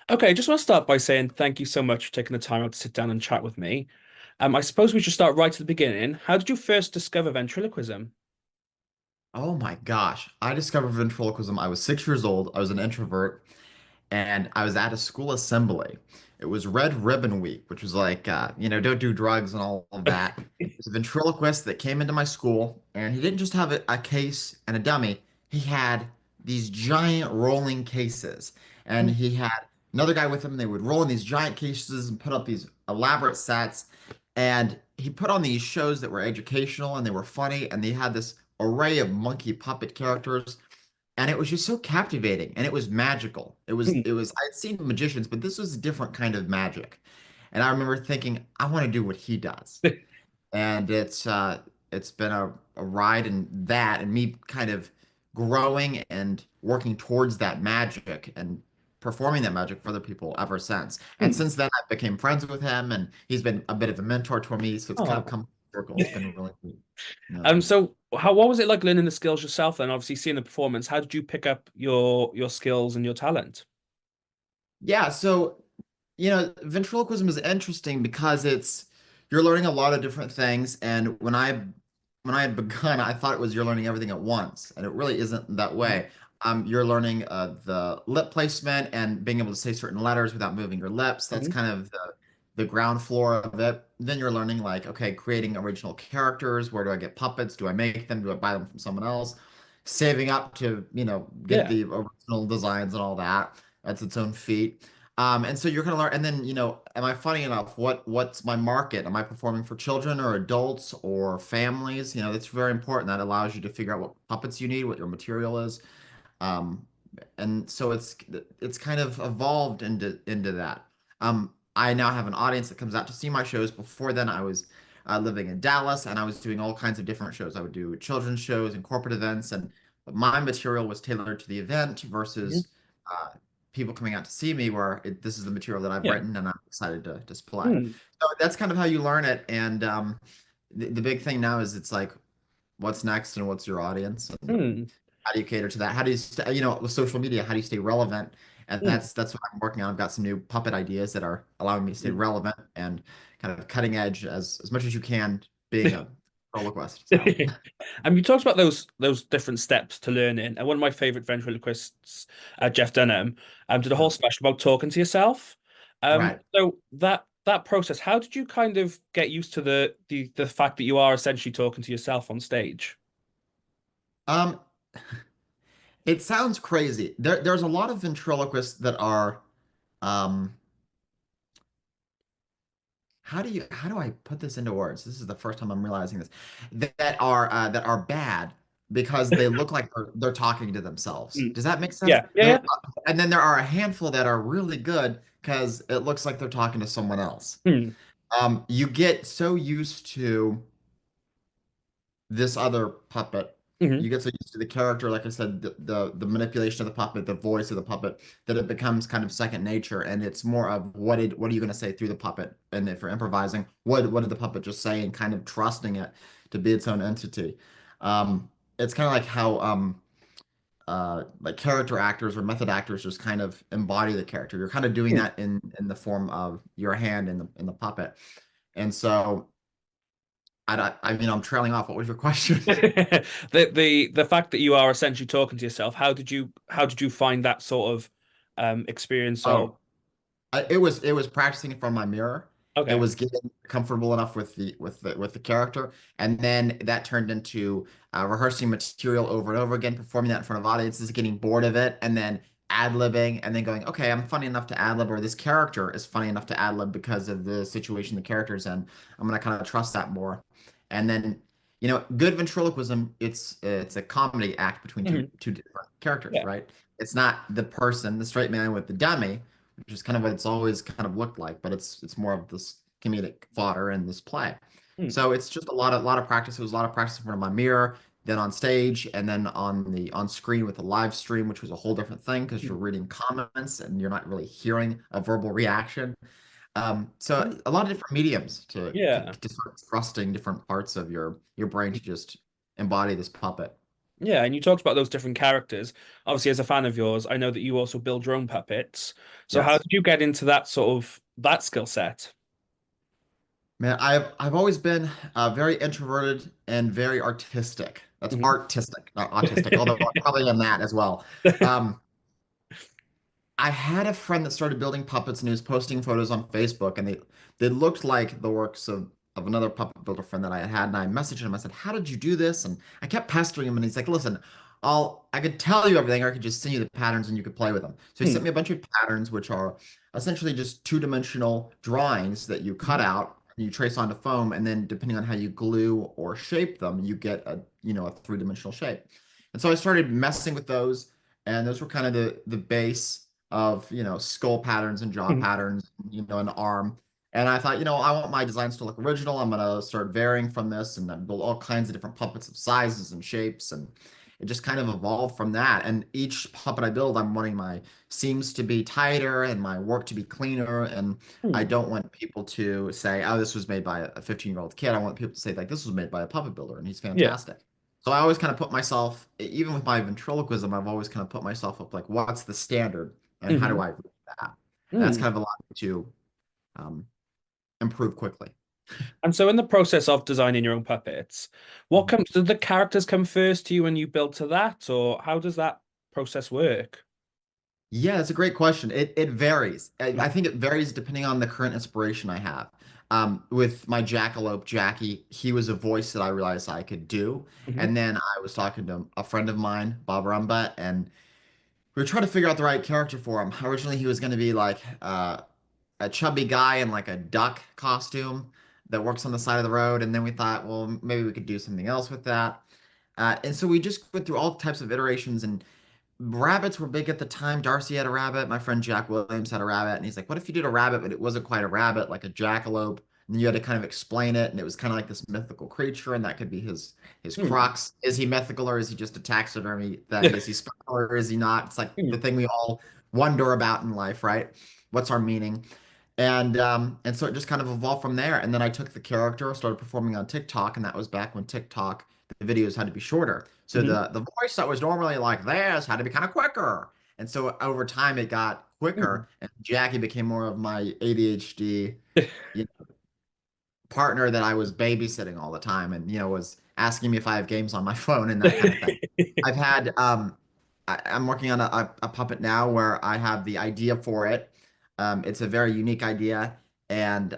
Okay, just want to start by saying thank you so much for taking the time out to sit down and chat with me. I suppose we should start right at the beginning. How did you first discover ventriloquism? Oh my gosh. I discovered ventriloquism. I was 6 years old. I was an introvert, and I was at a school assembly. It was Red Ribbon Week, which was like, don't do drugs and all of that. There's a ventriloquist that came into my school, and he didn't just have a case and a dummy. He had these giant rolling cases, and he had another guy with him. They would roll in these giant cases and put up these elaborate sets. And he put on these shows that were educational and they were funny, and they had this array of monkey puppet characters, and it was just so captivating and it was magical. It was I'd seen magicians, but this was a different kind of magic. And I remember thinking, I want to do what he does. And it's been a ride in that and me kind of growing and working towards that magic and performing that magic for other people ever since. And since then I became friends with him and he's been a bit of a mentor to me. So it's kind of Oh. come full circle. It's been really neat. Yeah. So what was it like learning the skills yourself then? Obviously seeing the performance, how did you pick up your skills and your talent? Yeah, so ventriloquism is interesting because it's you're learning a lot of different things, and when I had begun, I thought it was you're learning everything at once, and it really isn't that way. You're learning the lip placement and being able to say certain letters without moving your lips. That's Mhm. kind of the ground floor of it. Then you're learning like, okay, creating original characters. Where do I get puppets? Do I make them? Do I buy them from someone else? Saving up to, get Yeah. the original designs and all that. That's its own feat. And so you're gonna learn, and then am I funny enough? What's my market? Am I performing for children or adults or families? That's very important. That allows you to figure out what puppets you need, what your material is. Um, and so it's kind of evolved into that. I now have an audience that comes out to see my shows. Before then, I was living in Dallas, and I was doing all kinds of different shows. I would do children's shows and corporate events, and my material was tailored to the event Mhm. versus uh, people coming out to see me, where this is the material that I've Yeah. written and I'm excited to display. Hmm. So that's kind of how you learn it. And the big thing now is it's like, what's next and what's your audience? Hmm. How do you cater to that? How do you stay, with social media, how do you stay relevant? And Hmm. that's what I'm working on. I've got some new puppet ideas that are allowing me to stay relevant and kind of cutting edge as much as you can being a ventriloquist. So You talked about those different steps to learning, and one of my favorite ventriloquists, Jeff Dunham, did a whole yeah. special about talking to yourself. Right. So that process, how did you kind of get used to the fact that you are essentially talking to yourself on stage? Um, it sounds crazy. There's a lot of ventriloquists that are um how do I put this into words? This is the first time I'm realizing this. That are bad because they look like they're talking to themselves. Mm. Does that make sense? Yeah, yeah, yeah. And then there are a handful that are really good because it looks like they're talking to someone else. Hmm. You get so used to this other puppet. Hmm. You get so used to the character, like I said, the manipulation of the puppet, the voice of the puppet, that it becomes kind of second nature, and it's more of what are you going to say through the puppet, and if you're improvising, what did the puppet just say, and kind of trusting it to be its own entity. It's kind of like how like character actors or method actors just kind of embody the character. You're kind of doing Hmm. that in the form of your hand in the puppet, and so. I mean, I'm trailing off. What was your question? The fact that you are essentially talking to yourself, how did you find that sort of experience of Oh, it was practicing in front of my mirror. It okay. was getting comfortable enough with the character, and then that turned into rehearsing material over and over again, performing that in front of audiences, getting bored of it, and then ad-libbing, and then going, okay, I'm funny enough to ad-lib, or this character is funny enough to ad-lib because of the situation the character's in. I'm gonna kind of trust that more, and then good ventriloquism. It's a comedy act between two Mhm. two different characters, Yeah. right? It's not the person, the straight man with the dummy, which is kind of what it's always kind of looked like, but it's more of this comedic fodder in this play. Hmm. So it's just a lot of practice. It was a lot of practice in front of my mirror, then on stage, and then on screen with the live stream, which was a whole different thing because you're reading comments and you're not really hearing a verbal reaction. So Hmm. a lot of different mediums to Yeah. to start thrusting different parts of your brain to just embody this puppet. Yeah, and you talked about those different characters. Obviously, as a fan of yours, I know that you also build your own puppets. So how Yes. did you get into that sort of that skill set? Man, I've always been very introverted and very artistic. That's Mhm. artistic, not autistic, although I probably am that as well. Um, I had a friend that started building puppets and he was posting photos on Facebook and they looked like the works of another puppet builder friend that I had and I messaged him. I said, "How did you do this?" And I kept pestering him and he's like, "Listen, I could tell you everything or I could just send you the patterns and you could play with them." So he Hmm. sent me a bunch of patterns which are essentially just two-dimensional drawings that you cut Mhm. out and you trace onto foam and then depending on how you glue or shape them, you get a three-dimensional shape. And so I started messing with those and those were kind of the base of, skull patterns and jaw Mhm. patterns, an arm. And I thought, I want my designs to look original. I'm gonna start varying from this and then build all kinds of different puppets of sizes and shapes. And it just kind of evolved from that. And each puppet I build, I'm wanting my seams to be tighter and my work to be cleaner. And I Hmm. don't want people to say, oh, this was made by a 15-year-old kid. I want people to say, like, this was made by a puppet builder and he's Yeah. fantastic. So I always kind of put myself, even with my ventriloquism, I've always kind of put myself up like, what's the standard and how do Hmm. I reach that? And that's Hmm. kind of allowed me to um, improve quickly. And so in the process of designing your own puppets, what Mhm. comes, do the characters come first to you when you build to that, or how does that process work? Yeah, that's a great question. It varies. I think it varies depending on the current inspiration I have. With my jackalope, Jackie, he was a voice that I realized I could do. Hmm. And then I was talking to a friend of mine, Bob Rumba, and we were trying to figure out the right character for him. Originally, he was going to be like a chubby guy in like a duck costume that works on the side of the road. And then we thought, well, maybe we could do something else with that. And so we just went through all types of iterations and rabbits were big at the time. Darcy had a rabbit. My friend Jack Williams had a rabbit. And he's like, what if you did a rabbit, but it wasn't quite a rabbit, like a jackalope? And you had to kind of explain it. And it was kind of like this mythical creature. And that could be his Hmm. crux. Is he mythical or is he just a taxidermy thing? Is he special or is he not? It's like the Hmm. thing we all wonder about in life, right? What's our meaning? And so it just kind of evolved from there. And then I took the character, started performing on TikTok, and that was back when TikTok the videos had to be shorter. So Hmm. the voice that was normally like this had to be kind of quicker. And so over time it got Hmm. quicker, and Jackie became more of my ADHD, you know, partner that I was babysitting all the time, and was asking me if I have games on my phone and that kind of thing. I've had I'm working on a puppet now where I have the idea for it. It's a very unique idea, and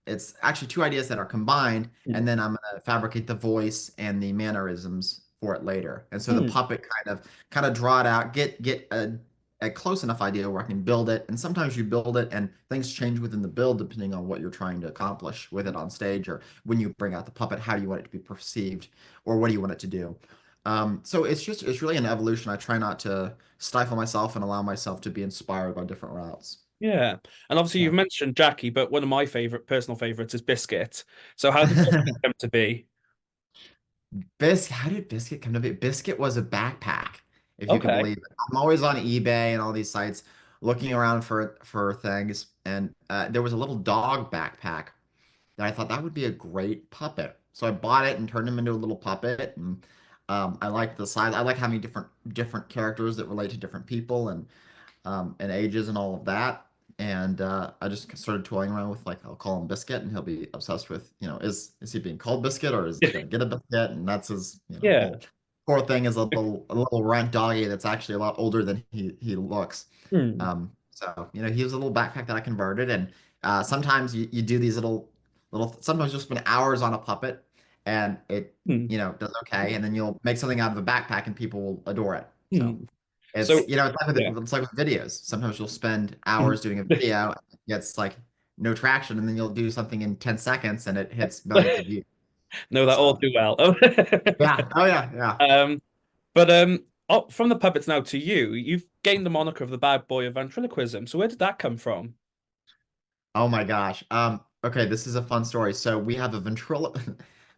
it's actually two ideas that are combined, and then I'm gonna fabricate the voice and the mannerisms for it later. And so the Hmm. puppet kind of draw it out, get a close enough idea where I can build it. And sometimes you build it and things change within the build depending on what you're trying to accomplish with it on stage or when you bring out the puppet, how do you want it to be perceived or what do you want it to do? So it's really an evolution. I try not to stifle myself and allow myself to be inspired by different routes. Yeah. And obviously Yeah. you've mentioned Jackie, but one of my favorite personal favorites is Biscuit. So how did Biscuit come to be? How did Biscuit come to be? Biscuit was a backpack, if you could Okay. believe it. I'm always on eBay and all these sites looking around for things, and there was a little dog backpack that I thought that would be a great puppet. So I bought it and turned him into a little puppet, and I like the size. I like having different characters that relate to different people and ages and all of that. And I just started toying around with like I'll call him Biscuit, and he'll be obsessed with is he being called Biscuit or is he gonna get a biscuit? And that's his Yeah. whole poor thing is a little runt doggy that's actually a lot older than he looks. Hmm. So he was a little backpack that I converted, and sometimes you do these little. Sometimes you'll spend hours on a puppet, and it Hmm. does okay, and then you'll make something out of a backpack, and people will adore it. So. Hmm. It's So you know it's like yeah. with, it's like with videos. Sometimes you'll spend Hmm. hours doing a video, and it gets like no traction, and then you'll do something in 10 seconds and it hits millions of views. Know that all So too well. yeah, oh yeah, yeah. Um, but from the puppets now to you, you've gained the moniker of the bad boy of ventriloquism. So where did that come from? Oh my gosh. Okay, this is a fun story. So we have a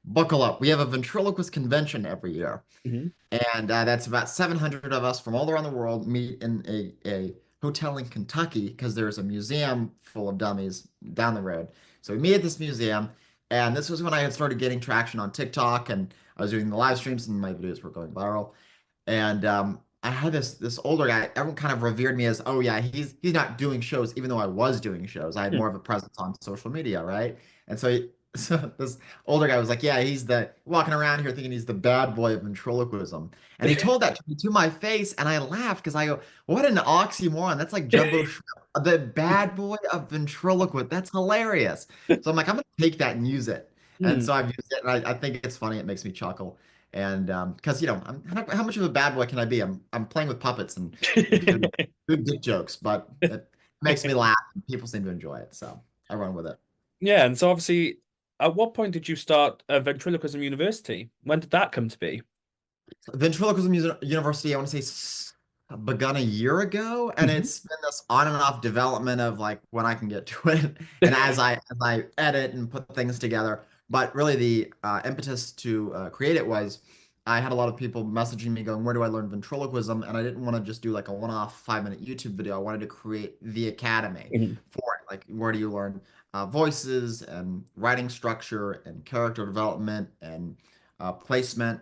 buckle up. We have a ventriloquist convention every year. Hmm. And that's about 700 of us from all around the world meet in a hotel in Kentucky because there's a museum full of dummies down the road. So we meet at this museum, and this was when I had started getting traction on TikTok, and I I was doing the live streams and my videos were going viral. And I had this older guy. Everyone kind of revered me as, oh yeah, he's not doing shows, even though I was doing shows. I had Hmm. more of a presence on social media, right? And so, so this older guy was like, yeah, he's the walking around here thinking he's the bad boy of ventriloquism. And he told that to me to my face, and I laughed because I go, what an oxymoron. That's like Jumbo Shrimp, the bad boy of ventriloquism. That's hilarious. So I'm like, I'm gonna take that and use it. And Hmm. so I've used it, and I think it's funny. It makes me chuckle. And because how much of a bad boy can I be? I'm playing with puppets and doing dick jokes, but it makes me laugh and people seem to enjoy it, so I run with it. Yeah, and so obviously, at what point did you start ventriloquism university? When did that come to be? Ventriloquism University, I want to say begun a year ago, and Mhm. it's been this on and off development of like when I can get to it, and as I edit and put things together. But really, the impetus to create it was I had a lot of people messaging me going, "Where do I learn ventriloquism?" And I didn't want to just do like a one-off 5-minute YouTube video. I wanted to create the academy Mhm. for it. Like, where do you learn voices and writing structure and character development and placement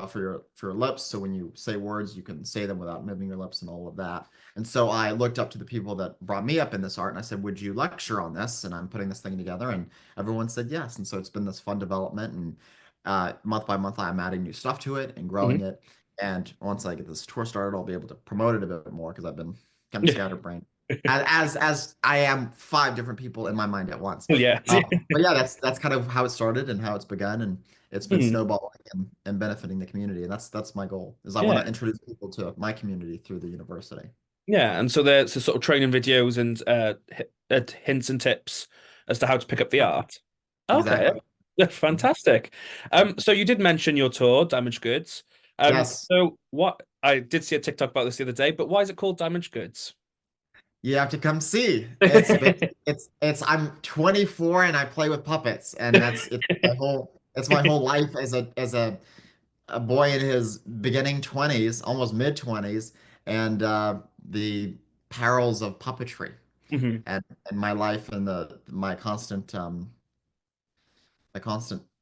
for your lips. So when you say words, you can say them without moving your lips and all of that. And so I looked up to the people that brought me up in this art and I said, would you lecture on this? And I'm putting this thing together. And everyone said yes. And so it's been this fun development. And month by month, I'm adding new stuff to it and growing Mhm. it. And once I get this tour started, I'll be able to promote it a bit more because I've been kind of Yeah. scatterbrained. As I am five different people in my mind at once. Yeah. But yeah, that's kind of how it started and how it's begun. And it's been Mhm. snowballing and benefiting the community. And that's my goal is I want Yeah. to introduce people to my community through the university. Yeah. And so there's sort of training videos and hints and tips as to how to pick up the art. Okay. Exactly. That's Mhm. fantastic. So you did mention your tour, Damaged Goods. Yes. So what I did see a TikTok about this the other day, but why is it called Damaged Goods? You have to come see. It's basically it's I'm 24 and I play with puppets and it's my whole life as a boy in his beginning 20s, almost mid 20s, and the perils of puppetry Hmm. and my life and the my constant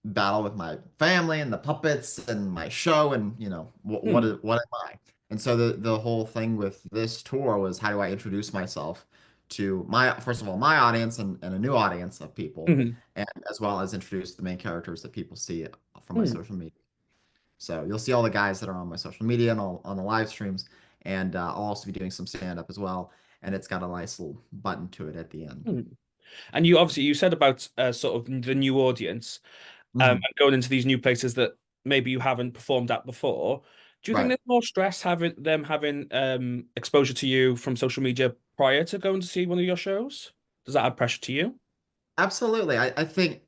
battle with my family and the puppets and my show and Hmm. what am I? And so the whole thing with this tour was how do I introduce myself to my first of all my audience and a new audience of people Hmm. and as well as introduce the main characters that people see from my Hmm. social media. So you'll see all the guys that are on my social media and all on the live streams and I'll also be doing some stand up as well and it's got a nice little button to it at the end. Hmm. And you obviously you said about sort of the new audience Mhm. and going into these new places that maybe you haven't performed at before. Do you think Right. there's more stress having exposure to you from social media prior to going to see one of your shows? Does that add pressure to you? Absolutely. I think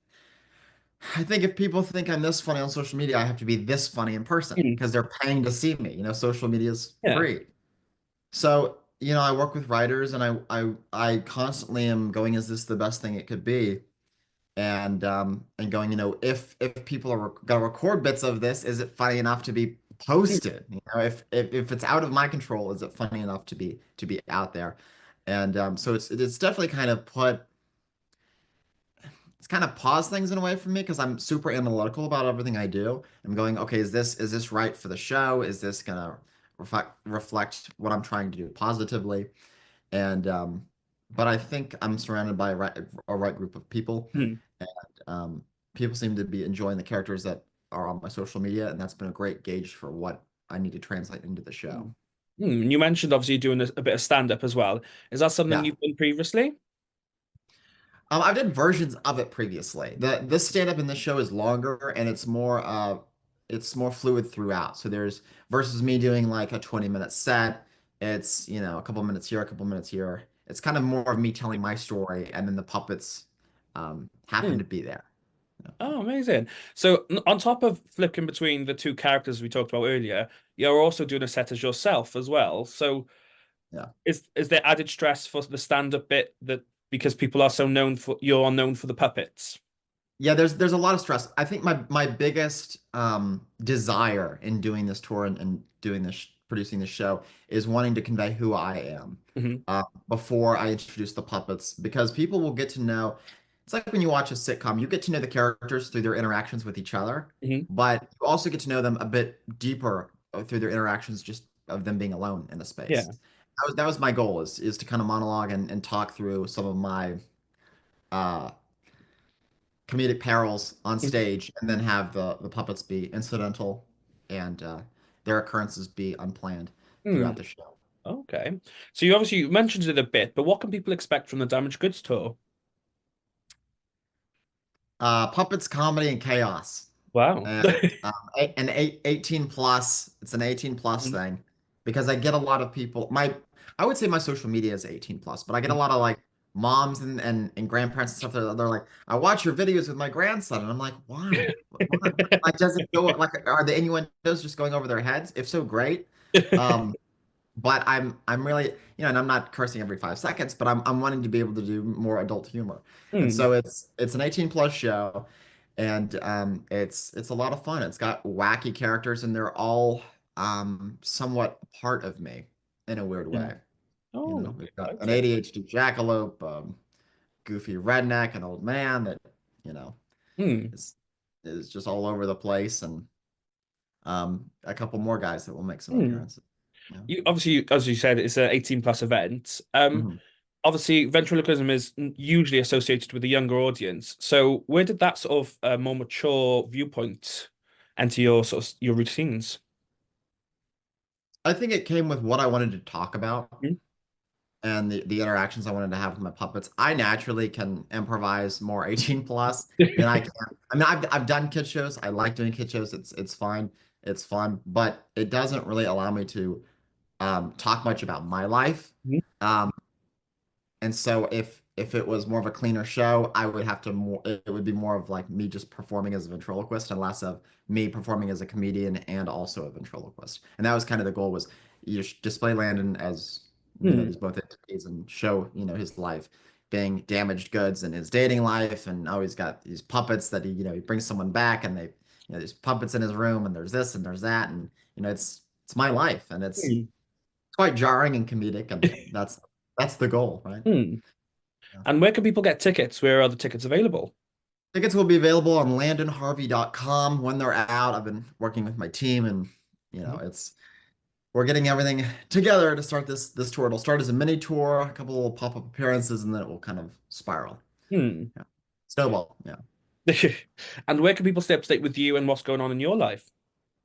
if people think I'm this funny on social media, I have to be this funny in person Mm. because they're paying to see me. Social media is Yeah. free. So, I work with writers and I constantly am going, is this the best thing it could be? And going, if people are gonna record bits of this, is it funny enough to be Mm. posted? If it's out of my control, is it funny enough to be out there? And so it's definitely kind of paused things in a way for me because I'm super analytical about everything I do. I'm going, okay, is this right for the show? Is this gonna reflect what I'm trying to do positively? And but I think I'm surrounded by a right group of people, Mm. and people seem to be enjoying the characters that are on my social media, and that's been a great gauge for what I need to translate into the show. Mm. You mentioned obviously doing a bit of stand-up as well. Is that something Yeah. you've done previously? I've done versions of it previously. This stand up in this show is longer and it's more fluid throughout. So there's versus me doing like a 20-minute set, it's, a couple minutes here, a couple minutes here. It's kind of more of me telling my story and then the puppets happen Mm. to be there. Oh, amazing. So on top of flipping between the two characters we talked about earlier, you're also doing a set as yourself as well. So Yeah. is there added stress for the stand-up bit that because people are so known for you're known for the puppets? Yeah, there's a lot of stress. I think my biggest desire in doing this tour and doing this producing this show is wanting to convey who I am Hmm. before I introduce the puppets because people will get to know. it's like when you watch a sitcom, you get to know the characters through their interactions with each other, Hmm. but you also get to know them a bit deeper through their interactions just of them being alone in a space. Yeah. That was my goal is to kind of monologue and talk through some of my uh comedic perils on stage and then have the puppets be incidental and their occurrences be unplanned Hmm. throughout the show. Okay. So you mentioned it a bit, but what can people expect from the Damaged Goods tour? Puppets, comedy, and chaos. Wow. And an 18 plus, it's an 18 plus Mhm. thing because I get a lot of people. I would say my social media is 18 plus, but I get a lot of like moms and grandparents and stuff. They're like, I watch your videos with my grandson, and I'm like, why? Like, does it go like, are the innuendos just going over their heads? If so, great. Um, but I'm really, and I'm not cursing every 5 seconds, but I'm wanting to be able to do more adult humor. And Hmm. so it's an 18 plus show and it's a lot of fun. It's got wacky characters and they're all somewhat a part of me in a weird Hmm. way. Oh, We've got an exciting. ADHD jackalope, goofy redneck, an old man that, you know, Hmm. is is just all over the place and a couple more guys that will make some Hmm. appearances. Yeah. You obviously, as you said, it's an 18 plus event. Mhm. Obviously, ventriloquism is usually associated with a younger audience. So, where did that sort of more mature viewpoint enter your sort of your routines? I think it came with what I wanted to talk about Hmm. and the interactions I wanted to have with my puppets. I naturally can improvise more 18 plus than I can. I mean, I've done kid shows. I like doing kid shows. It's fine. It's fun, but it doesn't really allow me to talk much about my life. Mhm. Um, and so if it was more of a cleaner show, I would have to more it would be more of like me just performing as a ventriloquist and less of me performing as a comedian and also a ventriloquist. And that was kind of the goal was you display Landon as Hmm. these both entities and show his life being damaged goods and his dating life and oh he's got these puppets that he brings someone back and they there's puppets in his room and there's this and there's that and it's my life and it's Hmm. quite jarring and comedic and that's the goal, right? Hmm. Yeah. And where can people get tickets? Where are the tickets available? Tickets will be available on landonharvey.com when they're out. I've been working with my team and Mhm. it's we're getting everything together to start this tour. It'll start as a mini tour, a couple of pop-up appearances, and then it will kind of spiral. Hmm. Yeah. Snowball. Yeah. And where can people stay up to date with you and what's going on in your life?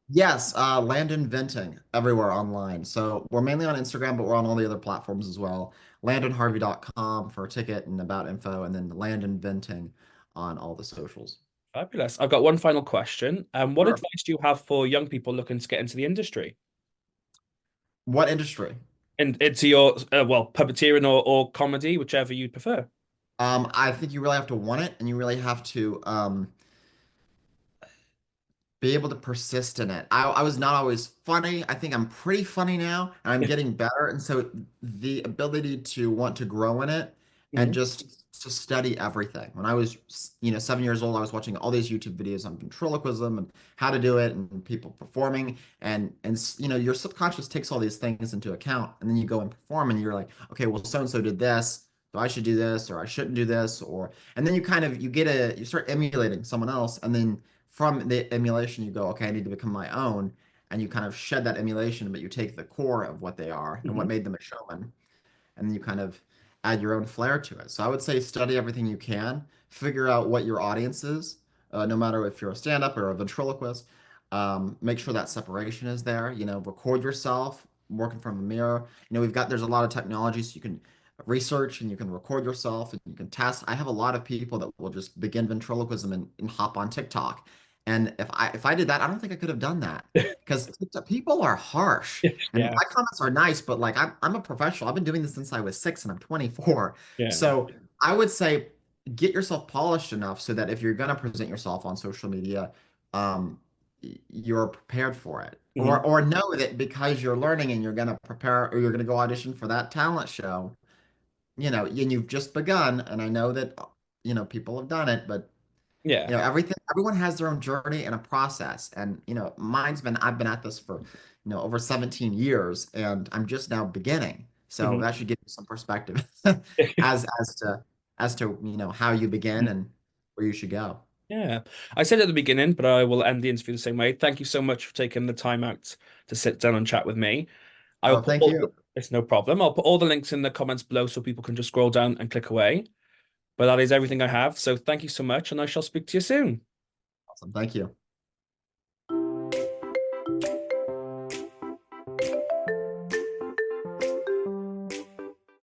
Yes, Landon Venting everywhere online. So we're mainly on Instagram, but we're on all the other platforms as well. Landonharvey.com for a ticket and about info, and then Landon Venting on all the socials. Fabulous. I've got one final question. What Sure. advice do you have for young people looking to get into the industry? What industry? And into your, well, puppeteering or comedy, whichever you prefer. I think you really have to want it, and you really have to be able to persist in it. I was not always funny. I think I'm pretty funny now, and I'm getting better. And so the ability to want to grow in it and Mhm. just to study everything. When I was, 7 years old, I was watching all these YouTube videos on ventriloquism and how to do it and people performing. And your subconscious takes all these things into account, and then you go and perform, and you're like, okay, well, so and so did this. So I should do this, or I shouldn't do this, and then you start emulating someone else, and then from the emulation, you go, okay, I need to become my own. And you kind of shed that emulation, but you take the core of what they are and what Mhm. made them a showman, and then you kind of add your own flair to it. So I would say study everything you can, figure out what your audience is, no matter if you're a stand-up or a ventriloquist. Make sure that separation is there. Record yourself working from a mirror. There's a lot of technology, so you can research and you can record yourself and you can test. I have a lot of people that will just begin ventriloquism and hop on TikTok. And if I did that, I don't think I could have done that because people are harsh. And Yeah. my comments are nice, but like I'm a professional. I've been doing this since I was 6 and I'm 24. Yeah. So I would say get yourself polished enough so that if you're gonna present yourself on social media, you're prepared for it. Or Mhm. or know that because you're learning and you're gonna prepare or you're gonna go audition for that talent show, and you've just begun. And I know that people have done it, but Yeah. everyone has their own journey and a process. And, I've been at this for, over 17 years and I'm just now beginning. So Mhm. that should give you some perspective as to, as to, how you begin and where you should go. Yeah. I said at the beginning, but I will end the interview the same way. Thank you so much for taking the time out to sit down and chat with me. I will Oh, put thank all you. it's no problem. I'll put all the links in the comments below so people can just scroll down and click away. But that is everything I have. So thank you so much, and I shall speak to you soon. Awesome. Thank you.